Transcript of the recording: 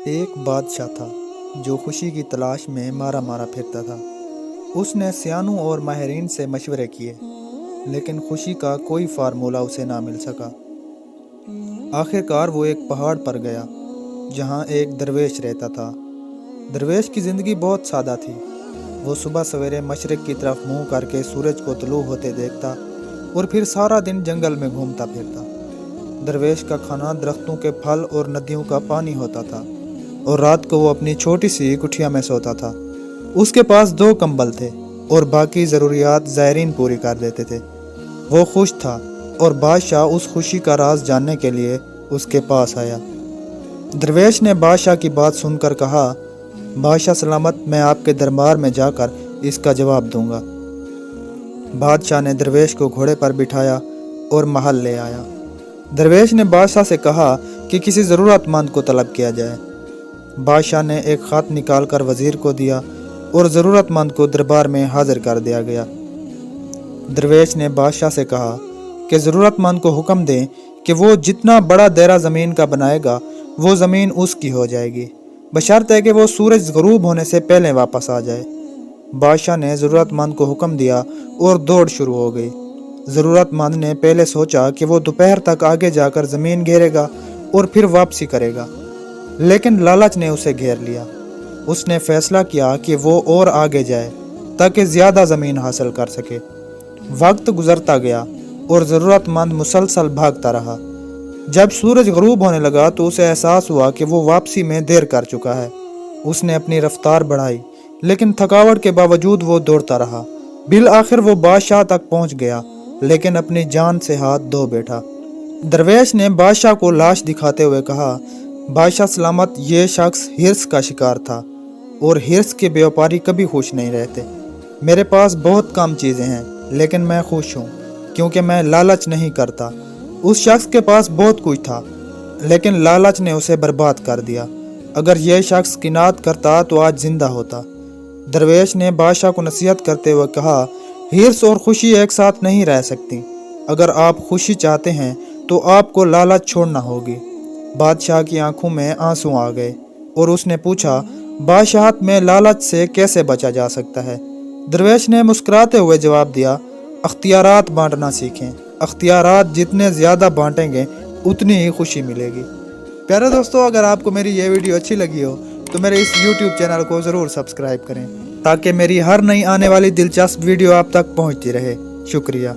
ایک بادشاہ تھا جو خوشی کی تلاش میں مارا مارا پھرتا تھا۔ اس نے سیانوں اور ماہرین سے مشورے کیے، لیکن خوشی کا کوئی فارمولہ اسے نہ مل سکا۔ آخرکار وہ ایک پہاڑ پر گیا جہاں ایک درویش رہتا تھا۔ درویش کی زندگی بہت سادہ تھی۔ وہ صبح سویرے مشرق کی طرف منہ کر کے سورج کو طلوع ہوتے دیکھتا اور پھر سارا دن جنگل میں گھومتا پھرتا۔ درویش کا کھانا درختوں کے پھل اور ندیوں کا پانی ہوتا تھا، اور رات کو وہ اپنی چھوٹی سی کٹھیا میں سوتا تھا۔ اس کے پاس 2 کمبل تھے اور باقی ضروریات زائرین پوری کر دیتے تھے۔ وہ خوش تھا اور بادشاہ اس خوشی کا راز جاننے کے لیے اس کے پاس آیا۔ درویش نے بادشاہ کی بات سن کر کہا، بادشاہ سلامت، میں آپ کے دربار میں جا کر اس کا جواب دوں گا۔ بادشاہ نے درویش کو گھوڑے پر بٹھایا اور محل لے آیا۔ درویش نے بادشاہ سے کہا کہ کسی ضرورت مند کو طلب کیا جائے۔ بادشاہ نے ایک خط نکال کر وزیر کو دیا اور ضرورت مند کو دربار میں حاضر کر دیا گیا۔ درویش نے بادشاہ سے کہا کہ ضرورت مند کو حکم دیں کہ وہ جتنا بڑا دائرہ زمین کا بنائے گا وہ زمین اس کی ہو جائے گی، بشرطے کہ وہ سورج غروب ہونے سے پہلے واپس آ جائے۔ بادشاہ نے ضرورت مند کو حکم دیا اور دوڑ شروع ہو گئی۔ ضرورت مند نے پہلے سوچا کہ وہ دوپہر تک آگے جا کر زمین گھیرے گا اور پھر واپسی کرے گا، لیکن لالچ نے اسے گھیر لیا۔ اس نے فیصلہ کیا کہ وہ اور آگے جائے تاکہ زیادہ زمین حاصل کر سکے۔ وقت گزرتا گیا اور ضرورت مند مسلسل بھاگتا رہا۔ جب سورج غروب ہونے لگا تو اسے احساس ہوا کہ وہ واپسی میں دیر کر چکا ہے۔ اس نے اپنی رفتار بڑھائی، لیکن تھکاوٹ کے باوجود وہ دوڑتا رہا۔ بالآخر وہ بادشاہ تک پہنچ گیا، لیکن اپنی جان سے ہاتھ دھو بیٹھا۔ درویش نے بادشاہ کو لاش دکھاتے ہوئے کہا، بادشاہ سلامت، یہ شخص ہرس کا شکار تھا، اور ہرس کے بیوپاری کبھی خوش نہیں رہتے۔ میرے پاس بہت کم چیزیں ہیں، لیکن میں خوش ہوں کیونکہ میں لالچ نہیں کرتا۔ اس شخص کے پاس بہت کچھ تھا، لیکن لالچ نے اسے برباد کر دیا۔ اگر یہ شخص قناعت کرتا تو آج زندہ ہوتا۔ درویش نے بادشاہ کو نصیحت کرتے ہوئے کہا، ہرس اور خوشی ایک ساتھ نہیں رہ سکتی۔ اگر آپ خوشی چاہتے ہیں تو آپ کو لالچ چھوڑنا ہوگی۔ بادشاہ کی آنکھوں میں آنسو آ گئے اور اس نے پوچھا، بادشاہت میں لالچ سے کیسے بچا جا سکتا ہے؟ درویش نے مسکراتے ہوئے جواب دیا، اختیارات بانٹنا سیکھیں۔ اختیارات جتنے زیادہ بانٹیں گے اتنی ہی خوشی ملے گی۔ پیارے دوستو، اگر آپ کو میری یہ ویڈیو اچھی لگی ہو تو میرے اس YouTube چینل کو ضرور سبسکرائب کریں تاکہ میری ہر نئی آنے والی دلچسپ ویڈیو آپ تک پہنچتی رہے۔ شکریہ۔